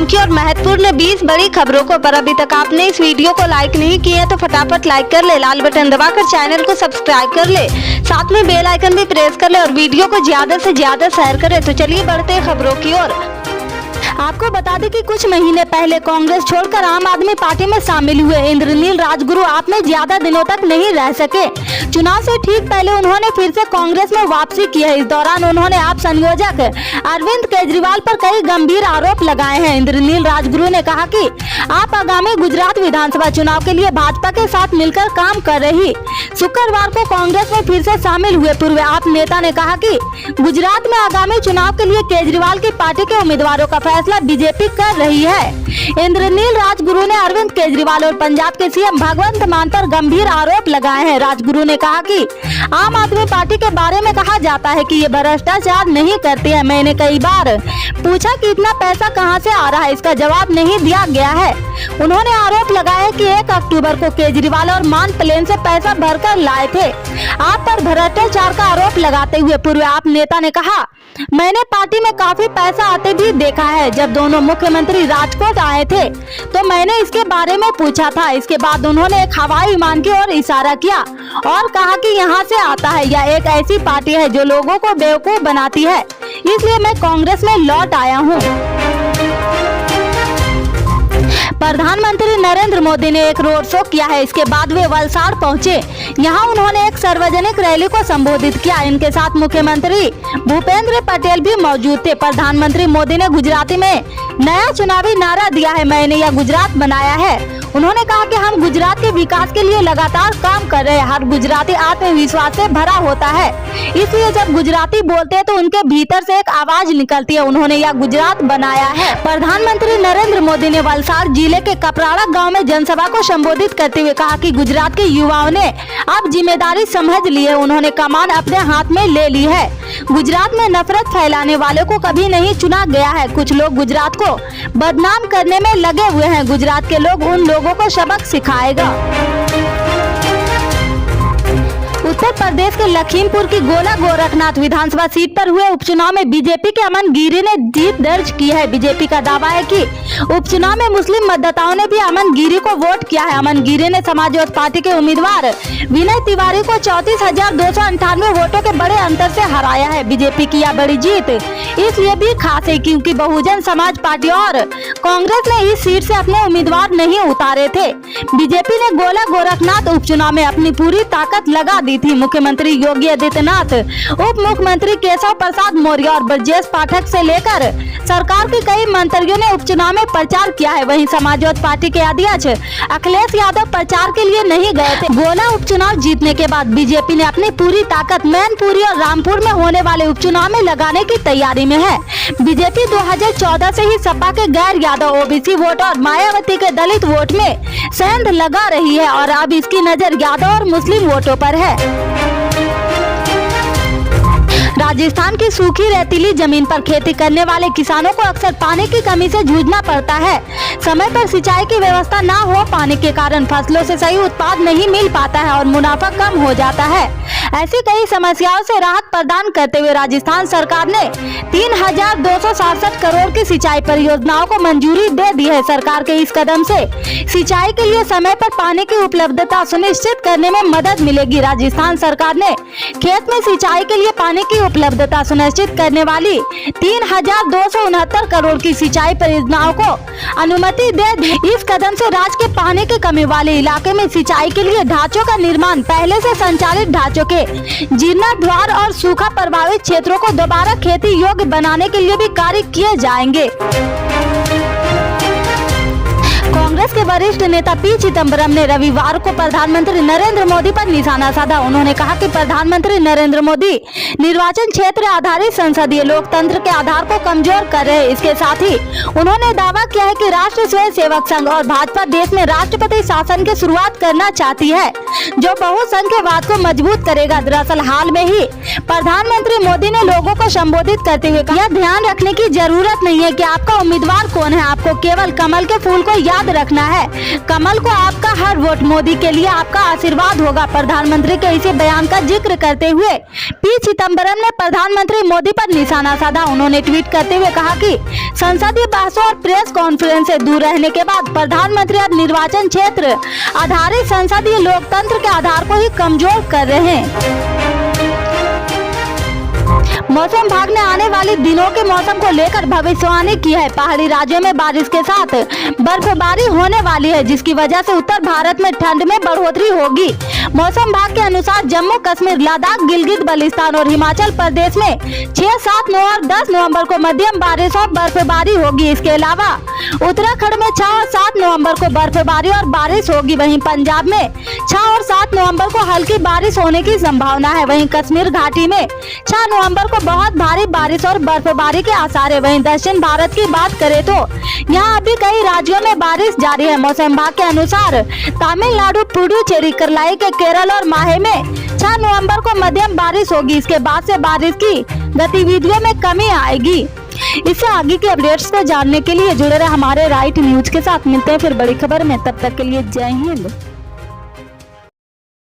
की और महत्वपूर्ण 20 बड़ी खबरों को। पर अभी तक आपने इस वीडियो को लाइक नहीं किया है तो फटाफट लाइक कर ले, लाल बटन दबाकर चैनल को सब्सक्राइब कर ले, साथ में बेल आइकन भी प्रेस कर ले और वीडियो को ज्यादा से ज्यादा शेयर करें। तो चलिए बढ़ते हैं खबरों की ओर। आपको बता दें कि कुछ महीने पहले कांग्रेस छोड़कर आम आदमी पार्टी में शामिल हुए इंद्रनील राजगुरु आप में ज्यादा दिनों तक नहीं रह सके। चुनाव से ठीक पहले उन्होंने फिर से कांग्रेस में वापसी की है। इस दौरान उन्होंने आप संयोजक अरविंद केजरीवाल पर कई गंभीर आरोप लगाए हैं। इंद्रनील राजगुरु ने कहा कि आप आगामी गुजरात विधानसभा चुनाव के लिए भाजपा के साथ मिलकर काम कर रही। शुक्रवार को कांग्रेस में फिर से शामिल हुए पूर्व आप नेता ने कहा कि गुजरात में आगामी चुनाव के लिए केजरीवाल की पार्टी के उम्मीदवारों का फैसला बीजेपी कर रही है। इंद्रनील राजगुरु ने अरविंद केजरीवाल और पंजाब के सीएम भगवंत मान पर गंभीर आरोप लगाए हैं। राजगुरु ने कहा कि आम आदमी पार्टी के बारे में कहा जाता है कि ये भ्रष्टाचार नहीं करती है। मैंने कई बार पूछा कि इतना पैसा कहां से आ रहा है, इसका जवाब नहीं दिया गया है। उन्होंने आरोप लगाया कि 1 अक्टूबर को केजरीवाल और मान प्लेन से पैसा भरकर लाए थे। आप पर भ्रष्टाचार का आरोप लगाते हुए पूर्व आप नेता ने कहा, मैंने पार्टी में काफी पैसा आते भी देखा है। जब दोनों मुख्यमंत्री राजकोट आए थे तो मैंने इसके बारे में पूछा था। इसके बाद उन्होंने एक हवाई विमान की ओर इशारा किया और कहा कि यहाँ से आता है। यह एक ऐसी पार्टी है जो लोगों को बेवकूफ बनाती है, इसलिए मैं कांग्रेस में लौट आया हूँ। प्रधानमंत्री नरेंद्र मोदी ने एक रोड शो किया है। इसके बाद वे वलसाड़ पहुंचे। यहां उन्होंने एक सार्वजनिक रैली को संबोधित किया। इनके साथ मुख्यमंत्री भूपेंद्र पटेल भी मौजूद थे। प्रधानमंत्री मोदी ने गुजराती में नया चुनावी नारा दिया है, मैंने यह गुजरात बनाया है। उन्होंने कहा कि हम गुजरात के विकास के लिए लगातार काम कर रहे हैं। हर गुजराती आत्मविश्वास से भरा होता है, इसलिए जब गुजराती बोलते हैं तो उनके भीतर से एक आवाज निकलती है। उन्होंने यह गुजरात बनाया है। प्रधानमंत्री नरेंद्र मोदी ने वलसाड़ जिले के कपराड़ा गांव में जनसभा को संबोधित करते हुए कहा कि गुजरात के युवाओं ने अब जिम्मेदारी समझ ली है। उन्होंने कमान अपने हाथ में ले ली है। गुजरात में नफरत फैलाने वाले को कभी नहीं चुना गया है। कुछ लोग गुजरात को बदनाम करने में लगे हुए हैं। गुजरात के लोग उन लोगों को सबक सिखाएगा। उत्तर प्रदेश के लखीमपुर की गोला गोरखनाथ विधानसभा सीट पर हुए उपचुनाव में बीजेपी के अमन गिरी ने जीत दर्ज की है। बीजेपी का दावा है कि उपचुनाव में मुस्लिम मतदाताओं ने भी अमन गिरी को वोट किया है। अमन गिरी ने समाजवादी पार्टी के उम्मीदवार विनय तिवारी को 34,298 वोटों के बड़े अंतर से हराया है। बीजेपी की यह बड़ी जीत इसलिए भी खास है क्योंकि बहुजन समाज पार्टी और कांग्रेस ने इस सीट से अपने उम्मीदवार नहीं उतारे थे। बीजेपी ने गोला गोरखनाथ उपचुनाव में अपनी पूरी ताकत लगा दी थी। मुख्यमंत्री योगी आदित्यनाथ, उप मुख्यमंत्री केशव प्रसाद मौर्य और ब्रजेश पाठक से लेकर सरकार के कई मंत्रियों ने उपचुनाव में प्रचार किया है। वहीं समाजवादी पार्टी के अध्यक्ष अखिलेश यादव प्रचार के लिए नहीं गए थे। गोला उपचुनाव जीतने के बाद बीजेपी ने अपनी पूरी ताकत मैनपुरी और रामपुर में होने वाले उपचुनाव में लगाने की तैयारी में है। बीजेपी 2014 से ही सपा के गैर यादव ओबीसी वोट और मायावती के दलित वोट में सेंध लगा रही है और अब इसकी नजर यादव और मुस्लिम वोटों पर है। राजस्थान की सूखी रेतीली जमीन पर खेती करने वाले किसानों को अक्सर पानी की कमी से जूझना पड़ता है। समय पर सिंचाई की व्यवस्था न हो पाने के कारण फसलों से सही उत्पाद नहीं मिल पाता है और मुनाफा कम हो जाता है। ऐसी कई समस्याओं से राहत प्रदान करते हुए राजस्थान सरकार ने 3,267 करोड़ की सिंचाई परियोजनाओं को मंजूरी दे दी है। सरकार के इस कदम से सिंचाई के लिए समय पर पानी की उपलब्धता सुनिश्चित करने में मदद मिलेगी। राजस्थान सरकार ने खेत में सिंचाई के लिए पानी की उपलब्धता सुनिश्चित करने वाली 3,269 करोड़ की सिंचाई परियोजनाओं को अनुमति दे दी। इस कदम से राज्य के पानी की कमी वाले इलाके में सिंचाई के लिए ढांचों का निर्माण, पहले से संचालित ढांचों के जीर्णोद्धार और सूखा प्रभावित क्षेत्रों को दोबारा खेती योग्य बनाने के लिए भी कार्य किए जाएंगे। कांग्रेस के वरिष्ठ नेता पी चिदंबरम ने रविवार को प्रधानमंत्री नरेंद्र मोदी पर निशाना साधा। उन्होंने कहा कि प्रधानमंत्री नरेंद्र मोदी निर्वाचन क्षेत्र आधारित संसदीय लोकतंत्र के आधार को कमजोर कर रहे हैं। इसके साथ ही उन्होंने दावा किया है कि राष्ट्रीय स्वयं सेवक संघ और भाजपा देश में राष्ट्रपति शासन की शुरुआत करना चाहती है जो बहुसंख्यवाद को मजबूत करेगा। दरअसल हाल में ही प्रधानमंत्री मोदी ने लोगों को संबोधित करते हुए कहा, ध्यान रखने की जरूरत नहीं है कि आपका उम्मीदवार कौन है, आपको केवल कमल के फूल को याद रखना रखना है। कमल को आपका हर वोट, मोदी के लिए आपका आशीर्वाद होगा। प्रधानमंत्री के इसी बयान का जिक्र करते हुए पी चिदम्बरम ने प्रधानमंत्री मोदी पर निशाना साधा। उन्होंने ट्वीट करते हुए कहा कि संसदीय बहसों और प्रेस कॉन्फ्रेंस से दूर रहने के बाद प्रधानमंत्री अब निर्वाचन क्षेत्र आधारित संसदीय लोकतंत्र के आधार को ही कमजोर कर रहे हैं। मौसम विभाग ने आने वाले दिनों के मौसम को लेकर भविष्यवाणी की है। पहाड़ी राज्यों में बारिश के साथ बर्फबारी होने वाली है, जिसकी वजह से उत्तर भारत में ठंड में बढ़ोतरी होगी। मौसम विभाग के अनुसार जम्मू कश्मीर, लद्दाख, गिलगित बल्तिस्तान और हिमाचल प्रदेश में 6, 7, 9 और 10 नवंबर को मध्यम बारिश और बर्फबारी होगी। इसके अलावा उत्तराखंड में 6 और 7 नवंबर को बर्फबारी और बारिश होगी। वहीं पंजाब में 6 और 7 नवंबर को हल्की बारिश होने की संभावना है। वहीं कश्मीर घाटी में 6 नवंबर को बहुत भारी बारिश और बर्फबारी के आसार है। वहीं दक्षिण भारत की बात करें तो यहाँ अभी कई राज्यों में बारिश जारी है। मौसम विभाग के अनुसार तमिलनाडु, पुडुचेरी, करलाई के केरल और माहे में 6 नवंबर को मध्यम बारिश होगी। इसके बाद से बारिश की गतिविधियों में कमी आएगी। इससे आगे के अपडेट्स को जानने के लिए जुड़े रहे हमारे राइट न्यूज के साथ। मिलते हैं फिर बड़ी खबर में, तब तक के लिए जय हिंद।